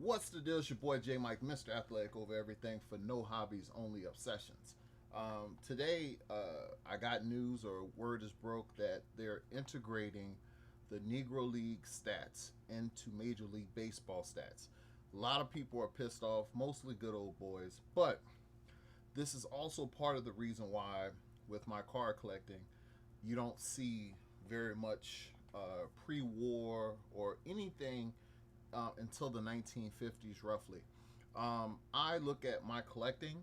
What's the deal? It's your boy J Mike, Mr. Athletic over everything for no hobbies, only obsessions. Today, I got news or word is broke that they're integrating the Negro League stats into Major League Baseball stats. A lot of people are pissed off, mostly good old boys, but this is also part of the reason why, with my card collecting, you don't see very much pre-war or anything until the 1950s, roughly. I look at my collecting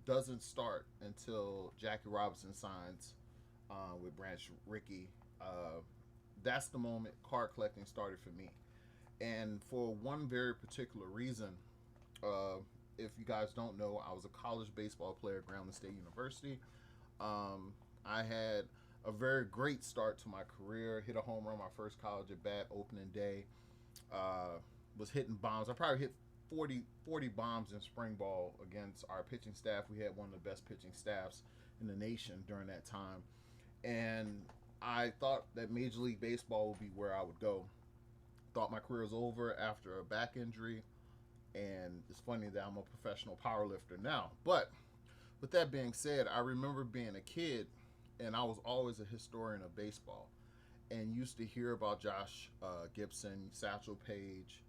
doesn't start until Jackie Robinson signs with Branch Rickey. That's the moment card collecting started for me, and for one very particular reason. Uh, if you guys don't know, I was a college baseball player at Grambling State University. I had a very great start to my career. Hit a home run my first college at bat opening day. Uh, was hitting bombs. I probably hit 40 bombs in spring ball against our pitching staff. We had one of the best pitching staffs in the nation during that time. And I thought that Major League Baseball would be where I would go. Thought my career was over after a back injury. And it's funny that I'm a professional power lifter now. But with that being said, I remember being a kid and I was always a historian of baseball and used to hear about Josh Gibson, Satchel Paige,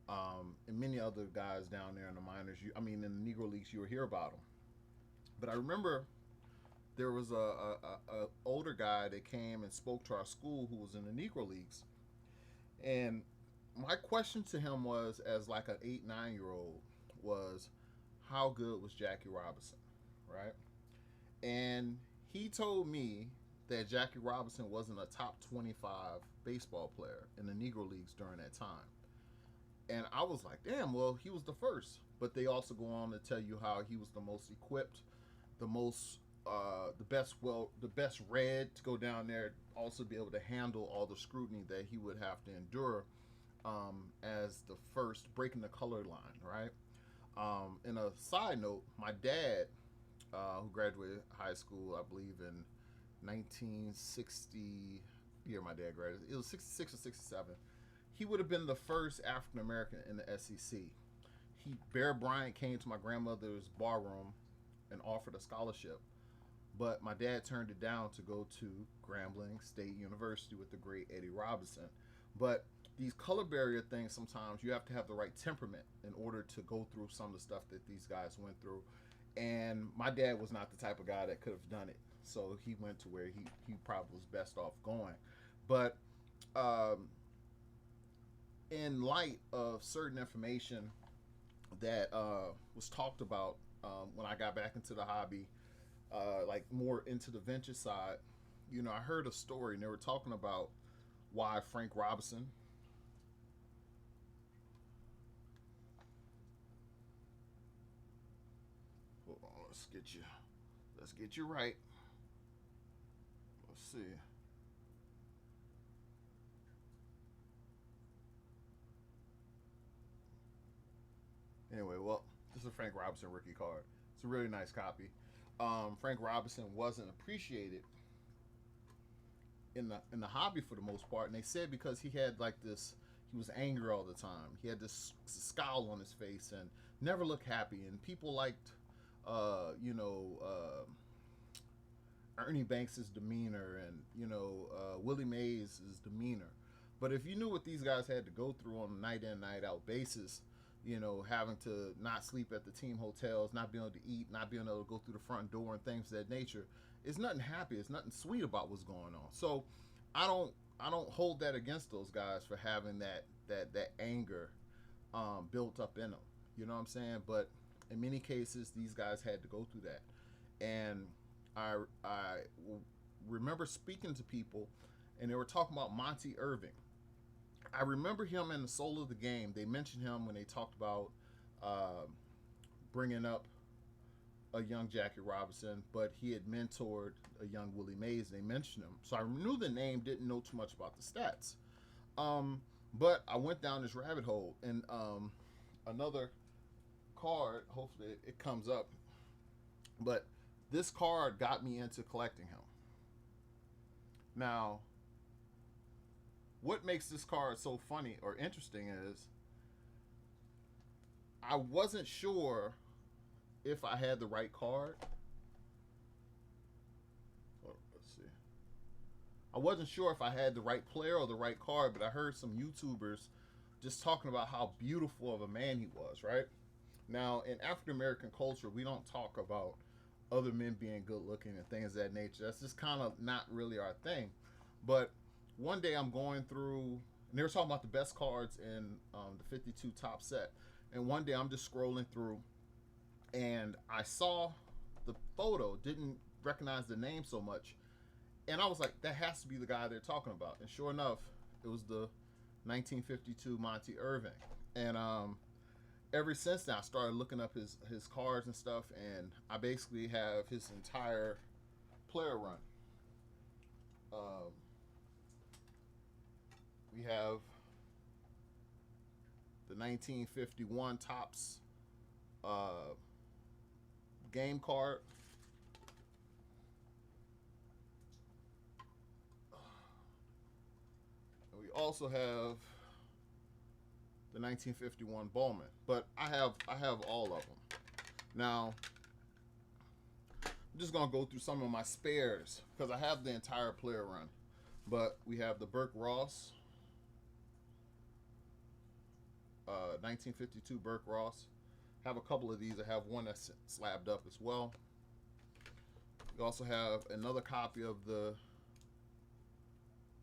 and many other guys down there in the minors. In the Negro Leagues, you would hear about them. But I remember there was a older guy that came and spoke to our school who was in the Negro Leagues, and my question to him was, as like an 8, 9 year old, was how good was Jackie Robinson, right? And he told me that Jackie Robinson wasn't a top 25 baseball player in the Negro Leagues during that time. And I was like, damn, well, he was the first. But they also go on to tell you how he was the most equipped, the most, the best read to go down there, also be able to handle all the scrutiny that he would have to endure as the first breaking the color line, right? And a side note, my dad, who graduated high school, I believe in 1960, year my dad graduated, it was 66 or 67. He would have been the first African American in the SEC. Bear Bryant came to my grandmother's barroom and offered a scholarship, but my dad turned it down to go to Grambling State University with the great Eddie Robinson. But these color barrier things, sometimes you have to have the right temperament in order to go through some of the stuff that these guys went through. And my dad was not the type of guy that could have done it. So he went to where he probably was best off going. But um, in light of certain information that was talked about when I got back into the hobby, like more into the venture side, I heard a story and they were talking about why Frank Robinson. Hold on, let's get you right. Let's see. Anyway, well, this is a Frank Robinson rookie card. It's a really nice copy. Frank Robinson wasn't appreciated in the hobby for the most part, and they said because he had like this, he was angry all the time. He had this scowl on his face and never looked happy, and people liked, uh, you know, uh, Ernie Banks' demeanor and Willie Mays' demeanor. But if you knew what these guys had to go through on a night in night out basis, having to not sleep at the team hotels, not being able to eat, not being able to go through the front door and things of that nature, it's nothing happy. It's nothing sweet about what's going on. So I don't hold that against those guys for having that anger built up in them. You know what I'm saying? But in many cases, these guys had to go through that, and I remember speaking to people, and they were talking about Monte Irvin. I remember him in the soul of the game. They mentioned him when they talked about uh, bringing up a young Jackie Robinson, but he had mentored a young Willie Mays. They mentioned him, so I knew the name, didn't know too much about the stats. But I went down this rabbit hole, and another card. Hopefully, it comes up. But this card got me into collecting him. Now, what makes this card so funny or interesting is I wasn't sure if I had the right card. Let's see. I wasn't sure if I had the right player or the right card, but I heard some YouTubers just talking about how beautiful of a man he was, right? Now, in African American culture, we don't talk about other men being good looking and things of that nature. That's just kind of not really our thing. But one day I'm going through, and they were talking about the best cards in the 52 top set. And one day I'm just scrolling through, and I saw the photo, didn't recognize the name so much, and I was like, that has to be the guy they're talking about. And sure enough, it was the 1952 Monte Irvin. And ever since then, I started looking up his cards and stuff, and I basically have his entire player run. Um, we have the 1951 Topps game card. And we also have the 1951 Bowman, but I have all of them. Now, I'm just gonna go through some of my spares because I have the entire player run. But we have the Burke Ross, 1952 Burke Ross. Have a couple of these. I have one that's slabbed up as well. We also have another copy of the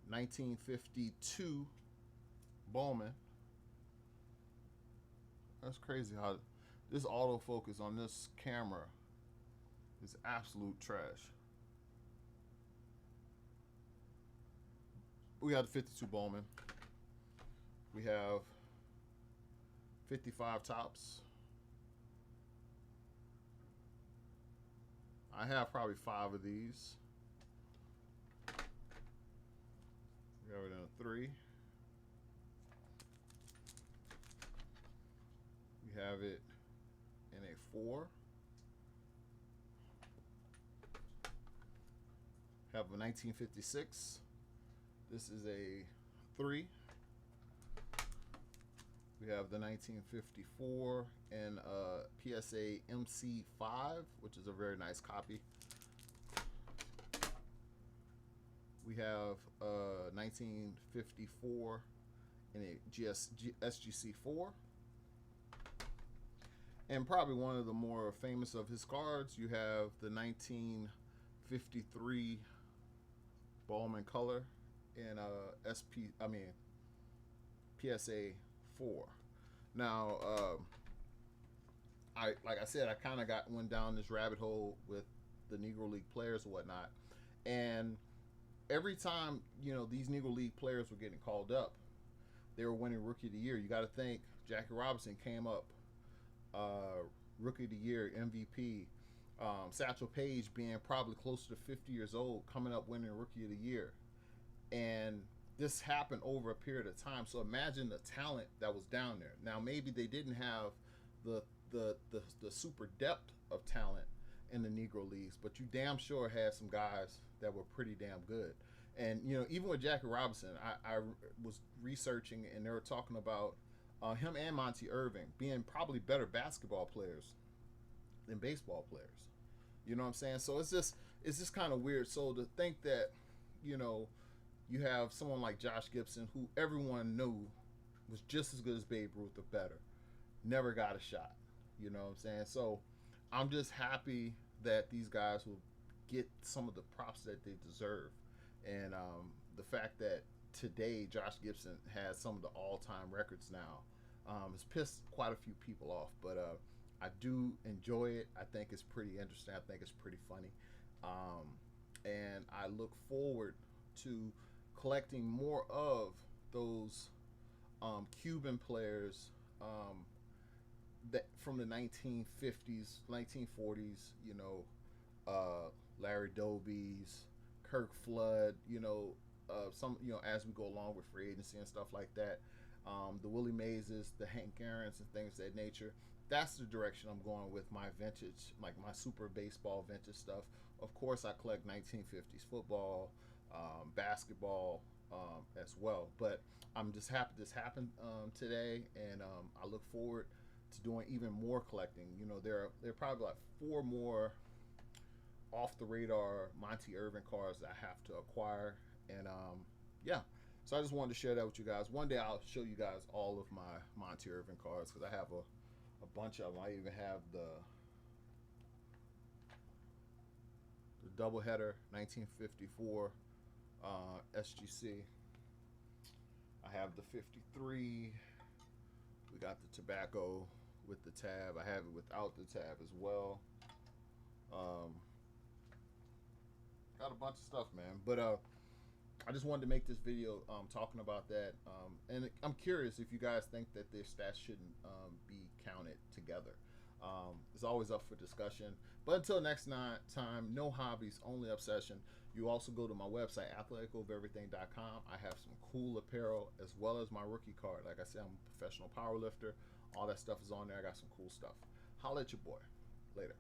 1952 Bowman. That's crazy how this autofocus on this camera is absolute trash. We have the 52 Bowman. We have 55 Topps. I have probably 5 of these. We have it in a 3. We have it in a 4. Have a 1956. This is a 3. We have the 1954 and PSA MC5, which is a very nice copy. We have 1954 in a SGC4. And probably one of the more famous of his cards, you have the 1953 Bowman Color in PSA 4. Now, like I said, I kind of went down this rabbit hole with the Negro League players and whatnot, and every time these Negro League players were getting called up, they were winning Rookie of the Year. You got to think Jackie Robinson came up, Rookie of the Year, MVP. Satchel Paige being probably closer to 50 years old, coming up winning Rookie of the Year, and this happened over a period of time. So imagine the talent that was down there. Now maybe they didn't have the super depth of talent in the Negro Leagues, but you damn sure had some guys that were pretty damn good. And even with Jackie Robinson, I was researching, and they were talking about him and Monte Irvin being probably better basketball players than baseball players. You know what I'm saying? So it's just kind of weird. So to think that you have someone like Josh Gibson, who everyone knew was just as good as Babe Ruth or better, never got a shot. You know what I'm saying? So I'm just happy that these guys will get some of the props that they deserve. And the fact that today Josh Gibson has some of the all-time records now has pissed quite a few people off. But I do enjoy it. I think it's pretty interesting. I think it's pretty funny. And I look forward to collecting more of those Cuban players that from the 1950s, 1940s, Larry Doby's, Kirk Flood, some, as we go along with free agency and stuff like that, the Willie Mazes, the Hank Aaron's and things of that nature. That's the direction I'm going with my vintage, like my super baseball vintage stuff. Of course, I collect 1950s football, basketball as well. But I'm just happy this happened today, and I look forward to doing even more collecting. You know, there are probably like 4 more off the radar Monte Irvin cards that I have to acquire, and yeah. So I just wanted to share that with you guys. One day I'll show you guys all of my Monte Irvin cards because I have a bunch of them. I even have the doubleheader 1954 SGC. I have the 53. We got the tobacco with the tab. I have it without the tab as well. Got a bunch of stuff, man. But I just wanted to make this video talking about that. And I'm curious if you guys think that their stats shouldn't be counted together. It's always up for discussion. But until next time, no hobbies, only obsession. You also go to my website, athleticofeverything.com. I have some cool apparel as well as my rookie card. Like I said, I'm a professional power lifter. All that stuff is on there. I got some cool stuff. Holla at your boy. Later.